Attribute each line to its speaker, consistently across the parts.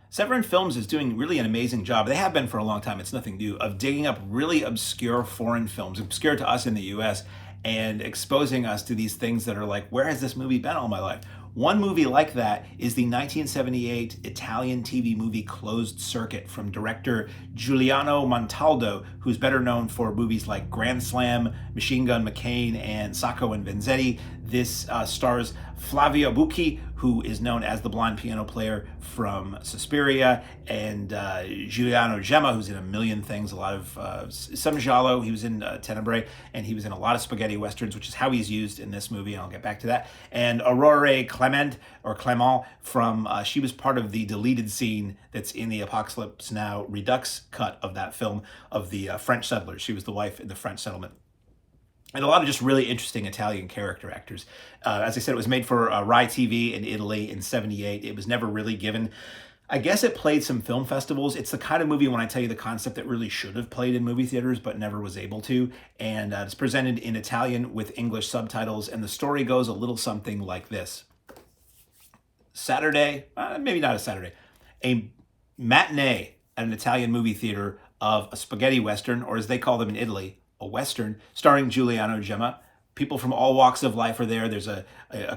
Speaker 1: Severin Films is doing really an amazing job. They have been for a long time, it's nothing new, of digging up really obscure foreign films, obscure to us in the US, and exposing us to these things that are like, where has this movie been all my life? One movie like that is the 1978 Italian TV movie Closed Circuit from director Giuliano Montaldo, who's better known for movies like Grand Slam, Machine Gun McCain, and Sacco and Vanzetti. This stars Flavio Bucci, who is known as the blind piano player from Suspiria, and Giuliano Gemma, who's in a million things, a lot of some giallo. He was in Tenebrae, and he was in a lot of spaghetti westerns, which is how he's used in this movie, and I'll get back to that. And Aurore Clement from, she was part of the deleted scene that's in the Apocalypse Now Redux cut of that film of the French settlers. She was the wife in the French settlement. And a lot of just really interesting Italian character actors. As I said, it was made for Rai TV in Italy in '78. It was never really given. I guess it played some film festivals. It's the kind of movie, when I tell you the concept, that really should have played in movie theaters, but never was able to. And it's presented in Italian with English subtitles. And the story goes a little something like this. Saturday, maybe not a Saturday, a matinee at an Italian movie theater of a spaghetti western, or as they call them in Italy, a western, starring Giuliano Gemma. People from all walks of life are there. There's a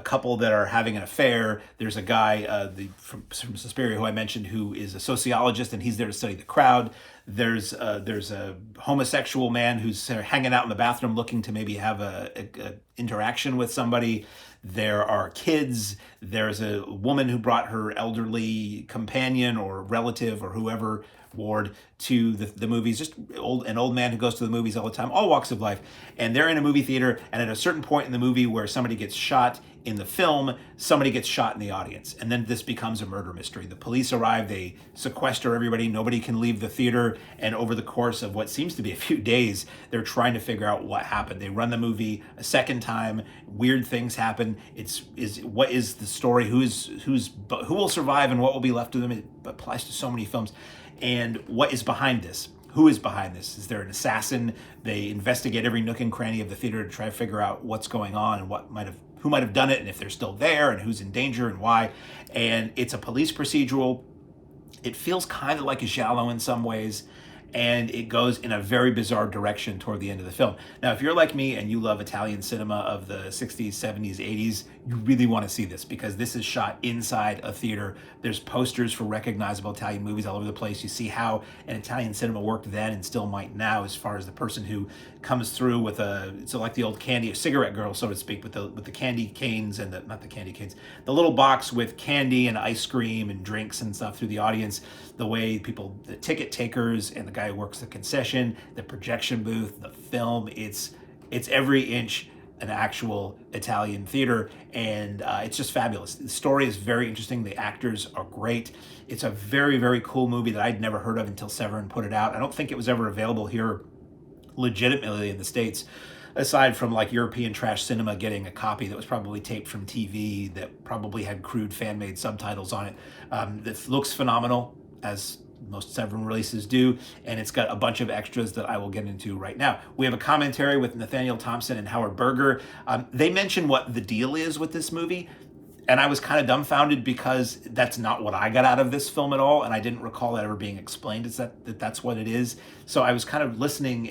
Speaker 1: couple that are having an affair. There's a guy from Suspiria who I mentioned, who is a sociologist, and he's there to study the crowd. There's a homosexual man who's hanging out in the bathroom looking to maybe have a interaction with somebody. There are kids. There's a woman who brought her elderly companion or relative or whoever ward to the movies, just an old man who goes to the movies all the time, all walks of life. And they're in a movie theater, and at a certain point in the movie where somebody gets shot in the film, somebody gets shot in the audience. And then this becomes a murder mystery. The police arrive, they sequester everybody, nobody can leave the theater, and over the course of what seems to be a few days, they're trying to figure out what happened. They run the movie a second time, weird things happen. What is the story? Who will survive and what will be left of them? It applies to so many films. And what is behind this? Who is behind this? Is there an assassin? They investigate every nook and cranny of the theater to try to figure out what's going on and who might have done it, and if they're still there, and who's in danger and why. And it's a police procedural. It feels kind of like a giallo in some ways, and it goes in a very bizarre direction toward the end of the film. Now, if you're like me and you love Italian cinema of the 60s, 70s, 80s, you really want to see this, because this is shot inside a theater. There's posters for recognizable Italian movies all over the place. You see how an Italian cinema worked then and still might now, as far as the person who comes through with like the old candy, a cigarette girl, so to speak, with the candy canes and not the candy canes, the little box with candy and ice cream and drinks and stuff through the audience, the way the ticket takers and the guy who works the concession, the projection booth, the film, it's every inch an actual Italian theater, and it's just fabulous. The story is very interesting. The actors are great. It's a very, very cool movie that I'd never heard of until Severin put it out. I don't think it was ever available here legitimately in the States, aside from like European trash cinema getting a copy that was probably taped from TV that probably had crude fan-made subtitles on it. It looks phenomenal, as most Severin releases do, and it's got a bunch of extras that I will get into right now. We have a commentary with Nathaniel Thompson and Howard Berger. They mention what the deal is with this movie, and I was kind of dumbfounded because that's not what I got out of this film at all, and I didn't recall that ever being explained, is that's what it is. So I was kind of listening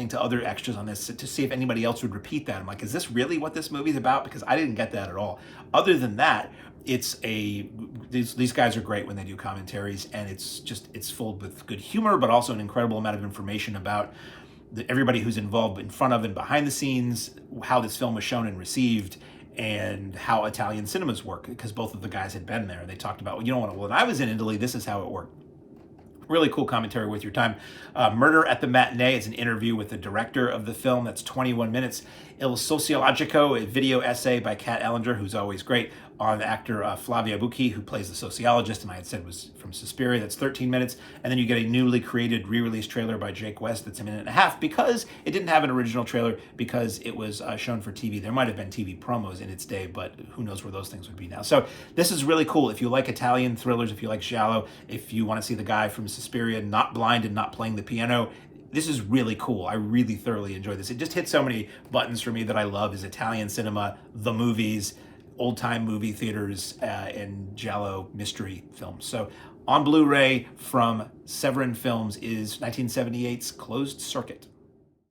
Speaker 1: to other extras on this to see if anybody else would repeat that. I'm like, is this really what this movie's about? Because I didn't get that at all. Other than that, these guys are great when they do commentaries, and it's full with good humor, but also an incredible amount of information about everybody who's involved in front of and behind the scenes, how this film was shown and received, and how Italian cinemas work, because both of the guys had been there. They talked about, when I was in Italy, this is how it worked. Really cool commentary worth your time. Murder at the Matinee is an interview with the director of the film. That's 21 minutes. Il Sociologico, a video essay by Kat Ellinger, who's always great, on the actor Flavio Bucci, who plays the sociologist, and I had said was from Suspiria. That's 13 minutes. And then you get a newly created re-release trailer by Jake West that's a minute and a half, because it didn't have an original trailer, because it was shown for TV. There might have been TV promos in its day, but who knows where those things would be now. So this is really cool. If you like Italian thrillers, if you like giallo, if you want to see the guy from Suspiria not blind and not playing the piano, this is really cool. I really thoroughly enjoyed this. It just hit so many buttons for me that I love, is Italian cinema, the movies, old-time movie theaters, and giallo mystery films. So on Blu-ray from Severin Films is 1978's Closed Circuit.